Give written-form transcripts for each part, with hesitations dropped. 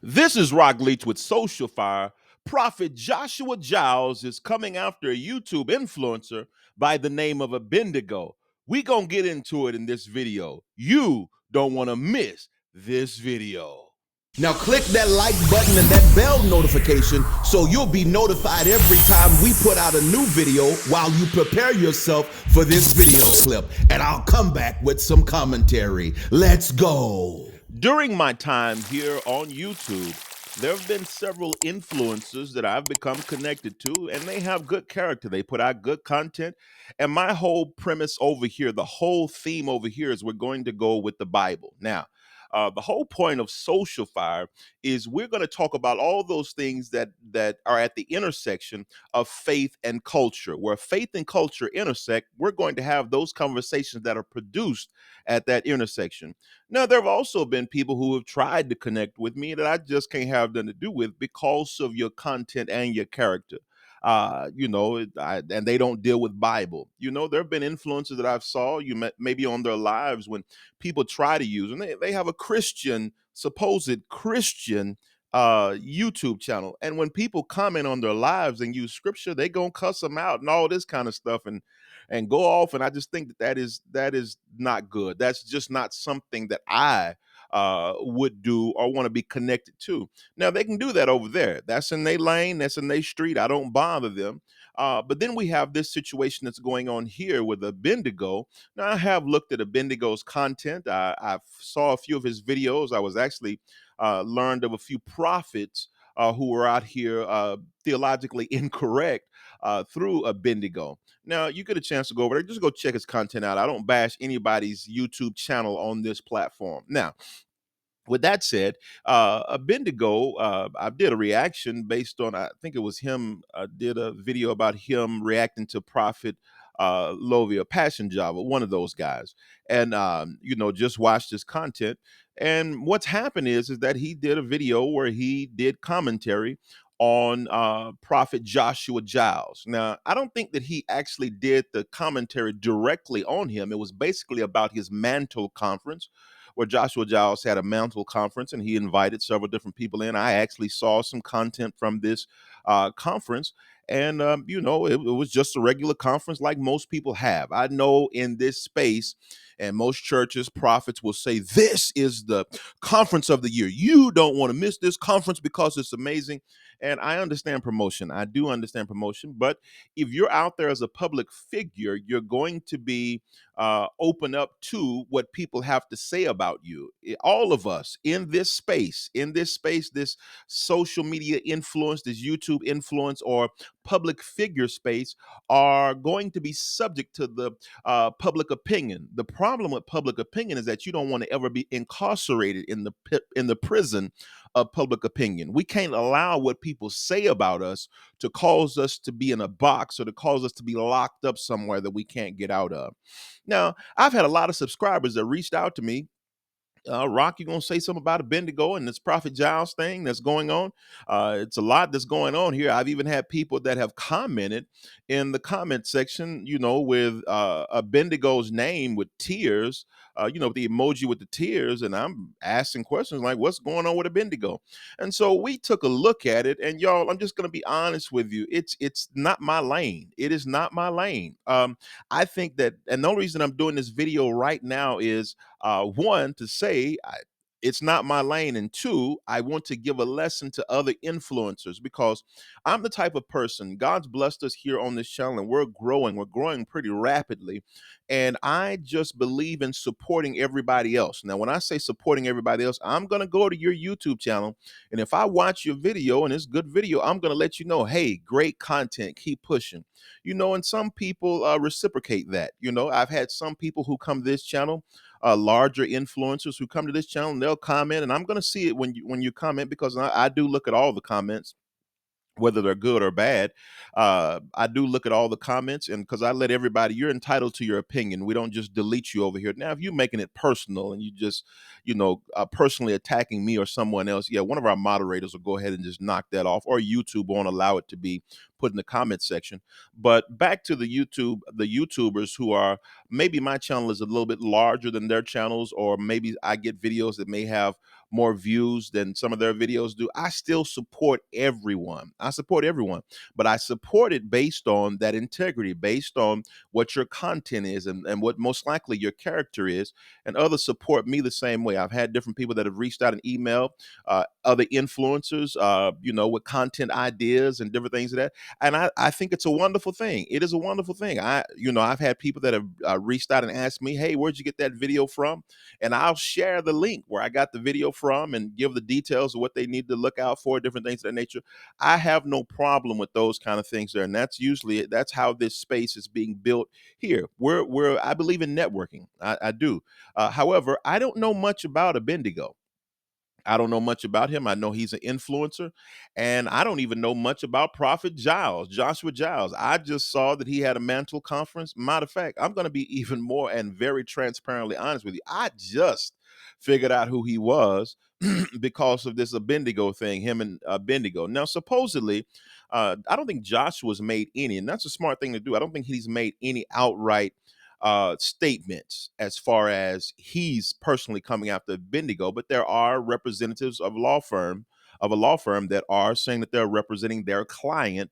This is Rock Leach with Social Fire. Prophet Joshua Giles is coming after a YouTube influencer by the name of Abendigo. We gonna get into it in this video. You don't want to miss this video. Now click that like button and that bell notification so you'll be notified every time we put out a new video while you prepare yourself for this video clip. And I'll come back with some commentary. Let's go. During my time here on YouTube, there have been several influencers that I've become connected to, and they have good character. They put out good content. And my whole premise over here, the whole theme over here is we're going to go with the Bible. Now, the whole point of Social Fire is we're going to talk about all those things that are at the intersection of faith and culture. Where faith and culture intersect, we're going to have those conversations that are produced at that intersection. Now, there have also been people who have tried to connect with me that I just can't have nothing to do with because of your content and your character. And they don't deal with Bible. There have been influences that I've saw maybe on their lives when people try to use, and they have a Christian, supposed Christian YouTube channel. And when people comment on their lives and use scripture, they gonna cuss them out and all this kind of stuff and go off. And I just think that is not good. That's just not something that I would do or want to be connected to. Now they can do that over there. That's in their lane. That's in their street. I don't bother them. But then we have this situation that's going on here with Abendigo. Now I have looked at Abendigo's content. I saw a few of his videos. I was actually learned of a few prophets who were out here theologically incorrect through Abendigo. Now, you get a chance to go over there, just go check his content out. I don't bash anybody's YouTube channel on this platform. Now, with that said, Abendigo, I did a reaction based on, I think it was him, did a video about him reacting to Prophet Lovia Passion Java, one of those guys. And, just watched his content. And what's happened is that he did a video where he did commentary on Prophet Joshua Giles. Now, I don't think that he actually did the commentary directly on him. It was basically about his mantle conference where Joshua Giles had a mantle conference and he invited several different people in. I actually saw some content from this conference. And, it was just a regular conference like most people have. I know in this space, and most churches, prophets will say, this is the conference of the year. You don't want to miss this conference because it's amazing. And I understand promotion. I do understand promotion. But if you're out there as a public figure, you're going to be open up to what people have to say about you. All of us in this space, this social media influence, this YouTube influence, or public figure space, are going to be subject to the public opinion. The problem with public opinion is that you don't want to ever be incarcerated in the prison of public opinion. We can't allow what people say about us to cause us to be in a box or to cause us to be locked up somewhere that we can't get out of. Now, I've had a lot of subscribers that reached out to me. Rock, you gonna say something about Abendigo and this Prophet Giles thing that's going on? It's a lot that's going on here. I've even had people that have commented in the comment section, with Abendigo's name with tears, the emoji with the tears, and I'm asking questions like, "What's going on with Abendigo?" And so we took a look at it, and y'all, I'm just gonna be honest with you. It's not my lane. It is not my lane. I think that, and the only reason I'm doing this video right now is one, to say it's not my lane, and two, I want to give a lesson to other influencers because I'm the type of person, God's blessed us here on this channel, and we're growing pretty rapidly. And I just believe in supporting everybody else. Now, when I say supporting everybody else, I'm going to go to your YouTube channel. And if I watch your video and it's good video, I'm going to let you know, hey, great content, keep pushing. And some people reciprocate that. I've had some people who come to this channel, larger influencers who come to this channel, and they'll comment, and I'm going to see it when you comment, because I do look at all the comments, whether they're good or bad. I do look at all the comments, and because I let everybody, you're entitled to your opinion. We don't just delete you over here. Now, if you're making it personal and you just, personally attacking me or someone else, yeah, one of our moderators will go ahead and just knock that off, or YouTube won't allow it to be put in the comment section. But back to the YouTubers who are, maybe my channel is a little bit larger than their channels, or maybe I get videos that may have more views than some of their videos do, I still support everyone. I support everyone, but I support it based on that integrity, based on what your content is, and what most likely your character is. And others support me the same way. I've had different people that have reached out an email, other influencers, with content ideas and different things of that. And I think it's a wonderful thing. It is a wonderful thing. I've had people that have reached out and asked me, "Hey, where'd you get that video from?" And I'll share the link where I got the video from and give the details of what they need to look out for, different things of that nature. I have no problem with those kind of things there, and that's how this space is being built here. I believe in networking. I do. However, I don't know much about Abendigo. I don't know much about him. I know he's an influencer, and I don't even know much about Prophet Giles, Joshua Giles. I just saw that he had a mantle conference. Matter of fact, I'm going to be even more and very transparently honest with you. I just figured out who he was because of this Abendigo thing, him and Abendigo. Now, supposedly, I don't think Joshua's made any, and that's a smart thing to do. I don't think he's made any outright statements as far as he's personally coming after Bendigo, but there are representatives of a law firm that are saying that they're representing their client,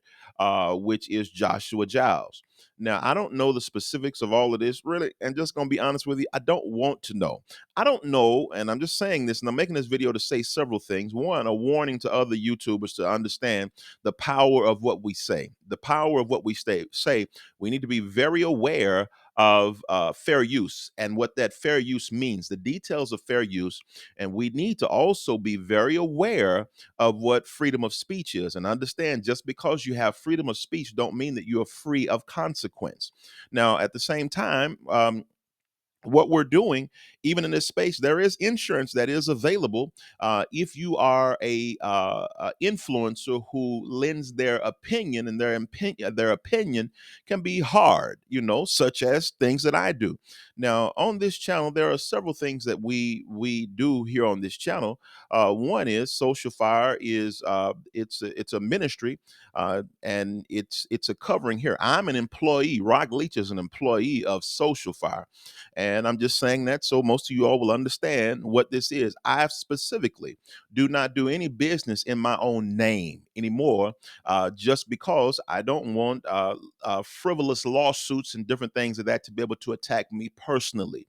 which is Joshua Giles. Now, I don't know the specifics of all of this, really, and just gonna be honest with you, I don't want to know. I don't know, and I'm just saying this, and I'm making this video to say several things. One, a warning to other YouTubers to understand the power of what we say, the power of what we say. We need to be very aware of fair use and what that fair use means, the details of fair use. And we need to also be very aware of what freedom of speech is and understand just because you have freedom of speech don't mean that you are free of consequence. Now, at the same time, what we're doing, even in this space, there is insurance that is available if you are a influencer who lends their opinion, and their opinion can be hard, such as things that I do. Now, on this channel, there are several things that we do here on this channel. One is Social Fire is it's a ministry, and it's a covering here. I'm an employee. Rock Leach is an employee of Social Fire. And I'm just saying that so most of you all will understand what this is. I specifically do not do any business in my own name anymore, just because I don't want frivolous lawsuits and different things of that to be able to attack me personally.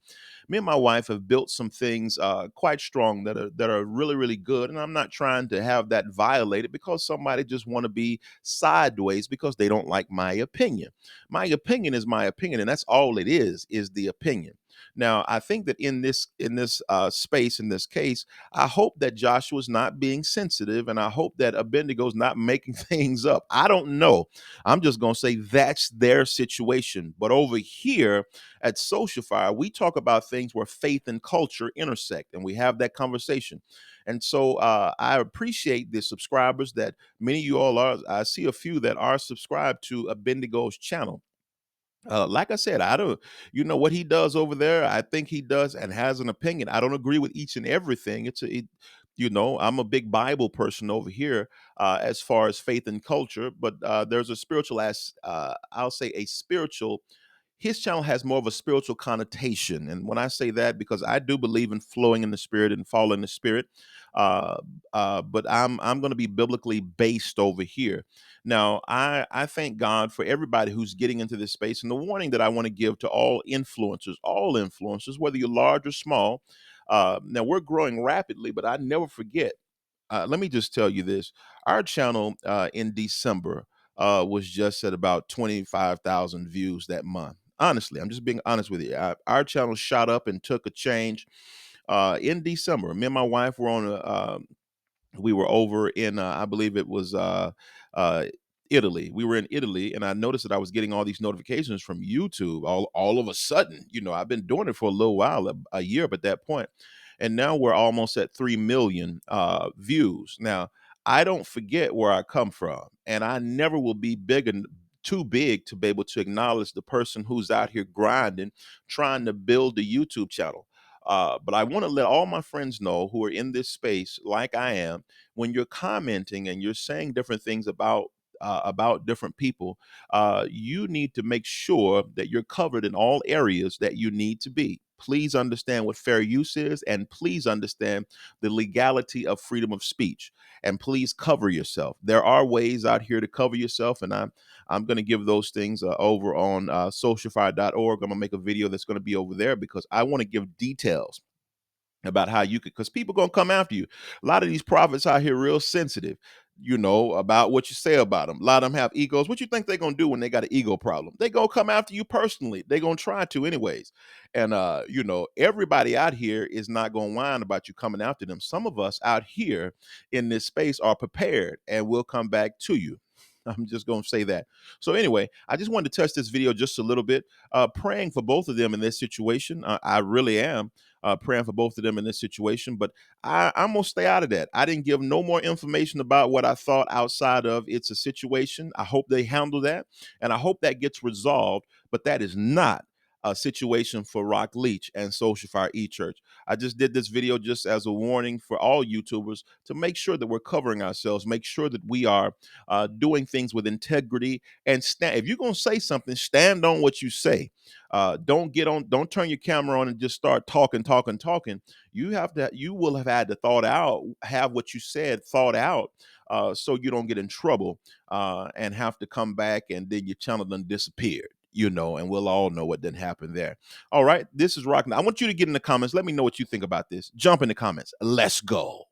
Me and my wife have built some things quite strong that are really, really good, and I'm not trying to have that violated because somebody just want to be sideways because they don't like my opinion. My opinion is my opinion, and that's all it is the opinion. Now, I think that in this space, in this case, I hope that Joshua's not being sensitive, and I hope that Abendigo's not making things up. I don't know. I'm just gonna say that's their situation. But over here at Social Fire, we talk about things where faith and culture intersect, and we have that conversation. And so I appreciate the subscribers that many of you all are. I see a few that are subscribed to Abendigo's channel. Like I said, I don't, what he does over there. I think he does and has an opinion. I don't agree with each and everything. I'm a big Bible person over here as far as faith and culture, but there's a spiritual, I'll say a spiritual. His channel has more of a spiritual connotation, and when I say that, because I do believe in flowing in the spirit and following the spirit, uh, but I'm going to be biblically based over here. Now, I thank God for everybody who's getting into this space, and the warning that I want to give to all influencers, whether you're large or small. Now we're growing rapidly, but I never forget. Let me just tell you this: our channel in December was just at about 25,000 views that month. Honestly, I'm just being honest with you. Our channel shot up and took a change in December. Me and my wife were on we were over in I believe it was uh Italy. We were in Italy, and I noticed that I was getting all these notifications from YouTube all of a sudden. I've been doing it for a little while, a year at that point, and now we're almost at 3 million views. Now, I don't forget where I come from, and I never will be too big to be able to acknowledge the person who's out here grinding, trying to build a YouTube channel. But I want to let all my friends know who are in this space, like I am, when you're commenting and you're saying different things about about different people, you need to make sure that you're covered in all areas that you need to be. Please understand what fair use is, and please understand the legality of freedom of speech. And please cover yourself. There are ways out here to cover yourself, and I'm going to give those things over on socialfire.org. I'm going to make a video that's going to be over there because I want to give details about how you could, because people gonna come after you. A lot of these prophets out here real sensitive, about what you say about them. A lot of them have egos. What you think they're gonna do when they got an ego problem? They gonna come after you personally. They gonna try to anyways. And everybody out here is not gonna whine about you coming after them. Some of us out here in this space are prepared and will come back to you. I'm just going to say that. So anyway, I just wanted to touch this video just a little bit, praying for both of them in this situation. I really am praying for both of them in this situation, but I'm going to stay out of that. I didn't give no more information about what I thought outside of it's a situation. I hope they handle that, and I hope that gets resolved, but that is not a situation for Rock Leach and Social Fire eChurch. I just did this video just as a warning for all YouTubers to make sure that we're covering ourselves, make sure that we are doing things with integrity, and stand. If you're gonna say something, stand on what you say. Don't turn your camera on and just start talking. You will have had to have what you said thought out, so you don't get in trouble and have to come back and then your channel done disappeared. And we'll all know what didn't happen there. All right, this is Rock. I want you to get in the comments. Let me know what you think about this. Jump in the comments. Let's go.